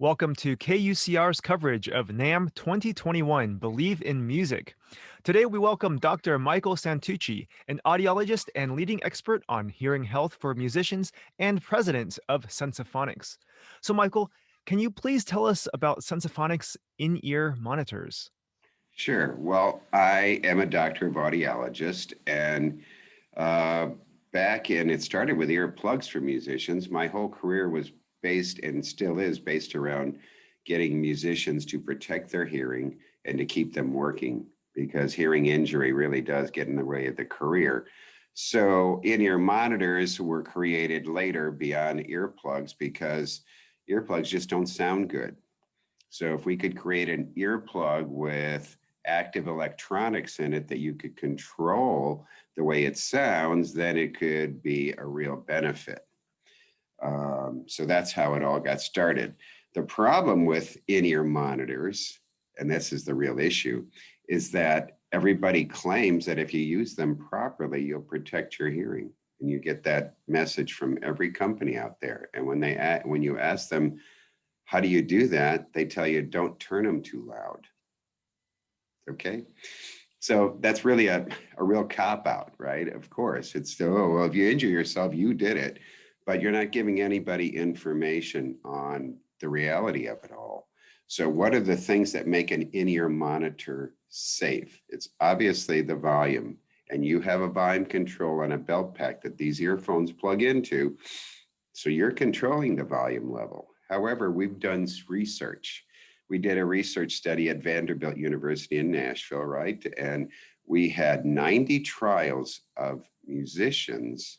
Welcome to KUCR's coverage of NAMM 2021 Believe in Music. Today we welcome Dr. Michael Santucci, an audiologist and leading expert on hearing health for musicians and president of Sensaphonics. So, Michael, can you please tell us about Sensaphonics in-ear monitors? Sure. Well, I am a doctor of audiologist, and uh, it started with earplugs for musicians. My whole career was based and still is based around getting musicians to protect their hearing and to keep them working because hearing injury really does get in the way of the career. So, in-ear monitors were created later beyond earplugs because earplugs just don't sound good. So, if we could create an earplug with active electronics in it that you could control the way it sounds, then it could be a real benefit. So that's how it all got started. The problem with in-ear monitors, and this is the real issue, is that everybody claims that if you use them properly, you'll protect your hearing. And you get that message from every company out there. And when you ask them, how do you do that? They tell you, don't turn them too loud. Okay. So that's really a real cop out, right? Of course, it's still, oh, well, if you injure yourself, you did it, but you're not giving anybody information on the reality of it all. So what are the things that make an in-ear monitor safe? It's obviously the volume, and you have a volume control on a belt pack that these earphones plug into. So you're controlling the volume level. However, we've done research. We did a research study at Vanderbilt University in Nashville, right? And we had 90 trials of musicians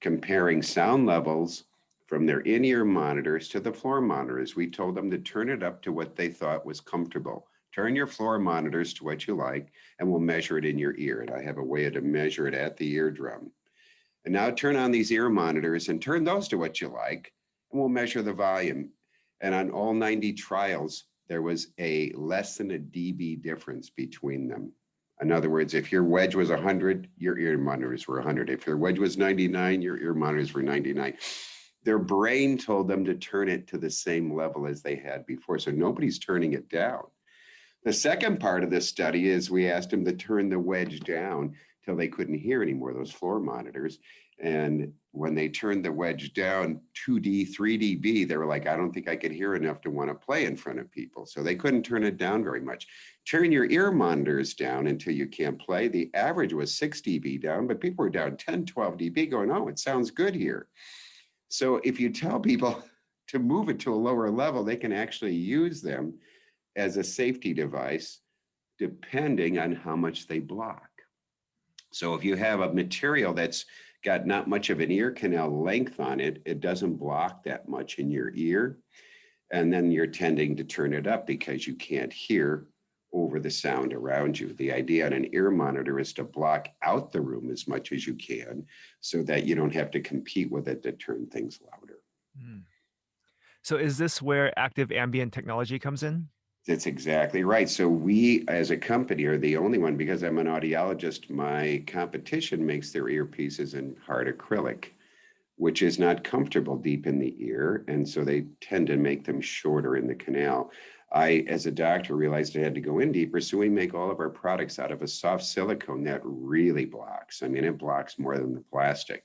comparing sound levels from their in-ear monitors to the floor monitors. We told them to turn it up to what they thought was comfortable. Turn your floor monitors to what you like, and we'll measure it in your ear. And I have a way to measure it at the eardrum. And now turn on these ear monitors and turn those to what you like, and we'll measure the volume. And on all 90 trials, there was a less than a dB difference between them. In other words, if your wedge was 100, your ear monitors were 100. If your wedge was 99, your ear monitors were 99. Their brain told them to turn it to the same level as they had before. So nobody's turning it down. The second part of this study is we asked them to turn the wedge down till they couldn't hear anymore, those floor monitors. And when they turned the wedge down 2D, 3 dB, they were like, I don't think I could hear enough to want to play in front of people. So they couldn't turn it down very much. Turn your ear monitors down until you can't play. The average was 6 dB down, but people were down 10, 12 dB going, oh, it sounds good here. So if you tell people to move it to a lower level, they can actually use them as a safety device, depending on how much they block. So if you have a material that's got not much of an ear canal length on it, it doesn't block that much in your ear. And then you're tending to turn it up because you can't hear over the sound around you. The idea on an ear monitor is to block out the room as much as you can so that you don't have to compete with it to turn things louder. Hmm. So, is this where active ambient technology comes in? That's exactly right. So we, as a company, are the only one, because I'm an audiologist, my competition makes their earpieces in hard acrylic, which is not comfortable deep in the ear. And so they tend to make them shorter in the canal. I, as a doctor, realized I had to go in deeper. So we make all of our products out of a soft silicone that really blocks. I mean, it blocks more than the plastic.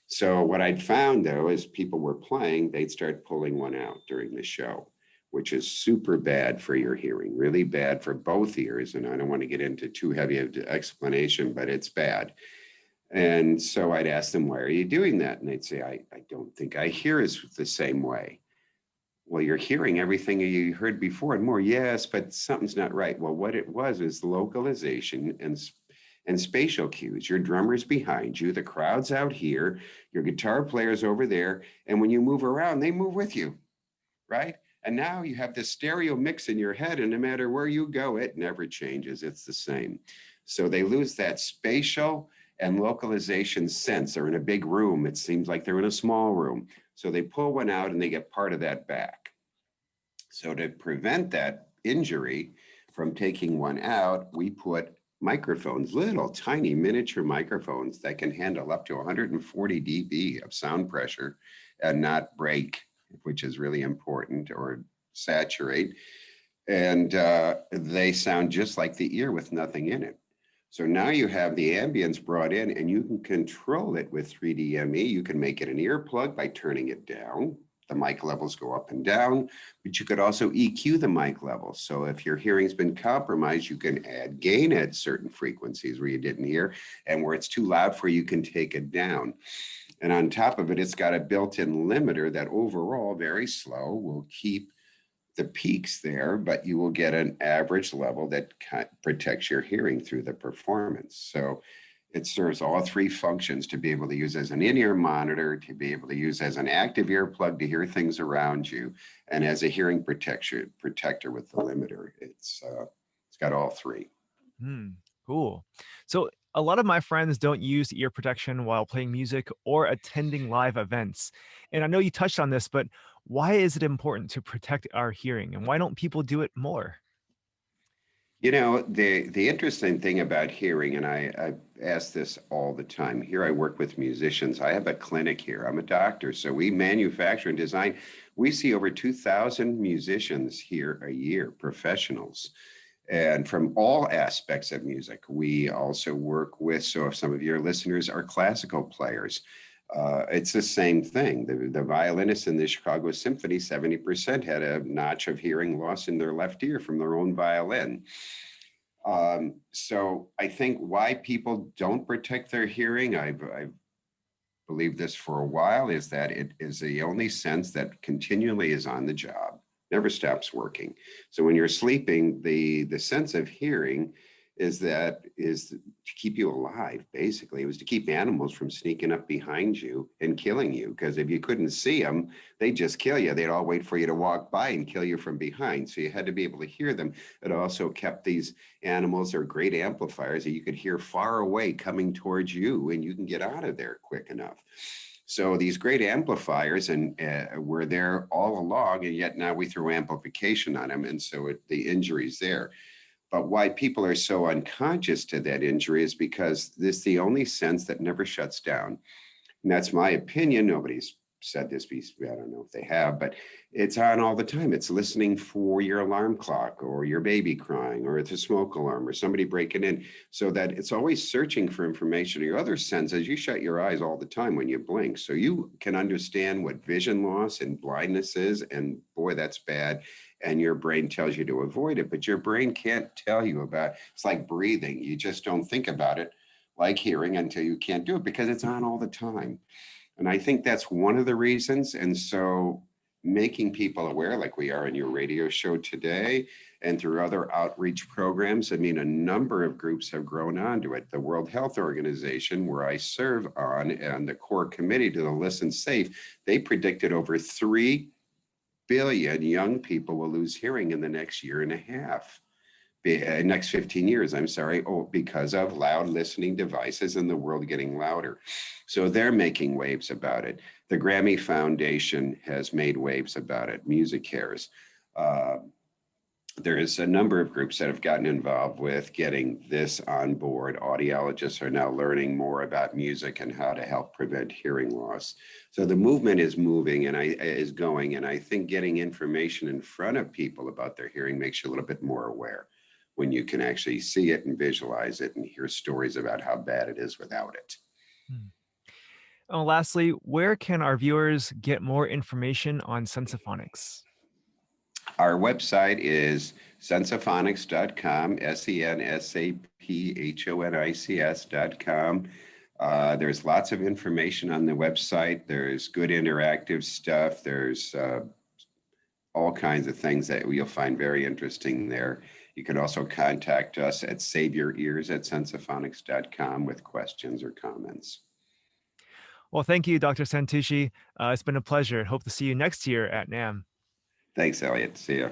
So what I'd found, though, is people were playing, they'd start pulling one out during the show, which is super bad for your hearing, really bad for both ears. And I don't want to get into too heavy of an explanation, but it's bad. And so I'd ask them, why are you doing that? And they'd say, I don't think I hear as the same way. Well, you're hearing everything you heard before and more. Yes, but something's not right. Well, what it was is localization and spatial cues. Your drummer's behind you, the crowd's out here, your guitar player's over there. And when you move around, they move with you, right? And now you have this stereo mix in your head, and no matter where you go, it never changes. It's the same. So they lose that spatial and localization sense. They're in a big room. It seems like they're in a small room. So they pull one out and they get part of that back. So to prevent that injury from taking one out, we put microphones, little tiny miniature microphones that can handle up to 140 dB of sound pressure and not break which is really important, or saturate, and they sound just like the ear with nothing in it. So now you have the ambience brought in, and you can control it with 3D ME. You can make it an earplug by turning it down. The mic levels go up and down, but you could also EQ the mic levels. So if your hearing's been compromised, you can add gain at certain frequencies where you didn't hear, and where it's too loud for you, you can take it down. And on top of it, it's got a built-in limiter that overall, very slow, will keep the peaks there, but you will get an average level that protects your hearing through the performance. So it serves all three functions: to be able to use as an in-ear monitor, to be able to use as an active earplug to hear things around you, and as a hearing protector with the limiter. It's got all three. Hmm, cool. So, a lot of my friends don't use ear protection while playing music or attending live events. And I know you touched on this, but why is it important to protect our hearing and why don't people do it more? You know, the interesting thing about hearing, and I ask this all the time. Here I work with musicians. I have a clinic here. I'm a doctor, so we manufacture and design. We see over 2,000 musicians here a year, professionals, and from all aspects of music. We also work with, so if some of your listeners are classical players, it's the same thing. The violinists in the Chicago Symphony, 70% had a notch of hearing loss in their left ear from their own violin. So I think why people don't protect their hearing, I've believed this for a while, is that it is the only sense that continually is on the job, never stops working. So when you're sleeping, the sense of hearing is to keep you alive. Basically, it was to keep animals from sneaking up behind you and killing you, because if you couldn't see them, they'd just kill you. They'd all wait for you to walk by and kill you from behind. So you had to be able to hear them. It also kept these animals, they're great amplifiers that you could hear far away coming towards you, and you can get out of there quick enough. So these great amplifiers and were there all along, and yet now we throw amplification on them, and so the injury's there. But why people are so unconscious to that injury is because this is the only sense that never shuts down. And that's my opinion. Nobody's said this piece, I don't know if they have, but it's on all the time. It's listening for your alarm clock, or your baby crying, or it's a smoke alarm, or somebody breaking in, so that it's always searching for information. Your other senses, you shut your eyes all the time when you blink. So you can understand what vision loss and blindness is, and boy, that's bad. And your brain tells you to avoid it, but your brain can't tell you about, it's like breathing. You just don't think about it like hearing until you can't do it, because it's on all the time. And I think that's one of the reasons. And so making people aware, like we are in your radio show today and through other outreach programs, I mean, a number of groups have grown onto it. The World Health Organization, where I serve on, and the core committee to the Listen Safe, they predicted over 3 billion young people will lose hearing in the next year and a half. Next 15 years, I'm sorry, because of loud listening devices and the world getting louder. So they're making waves about it. The Grammy Foundation has made waves about it. Music Cares. There is a number of groups that have gotten involved with getting this on board. Audiologists are now learning more about music and how to help prevent hearing loss. So the movement is moving and is going. And I think getting information in front of people about their hearing makes you a little bit more aware, when you can actually see it and visualize it and hear stories about how bad it is without it. Hmm. Lastly, where can our viewers get more information on Sensaphonics? Our website is sensaphonics.com, sensaphonics.com. There's lots of information on the website. There's good interactive stuff. There's all kinds of things that you'll find very interesting there. You can also contact us at saveyourears@sensaphonics.com with questions or comments. Well, thank you, Dr. Santucci. It's been a pleasure. Hope to see you next year at NAMM. Thanks, Elliot. See you.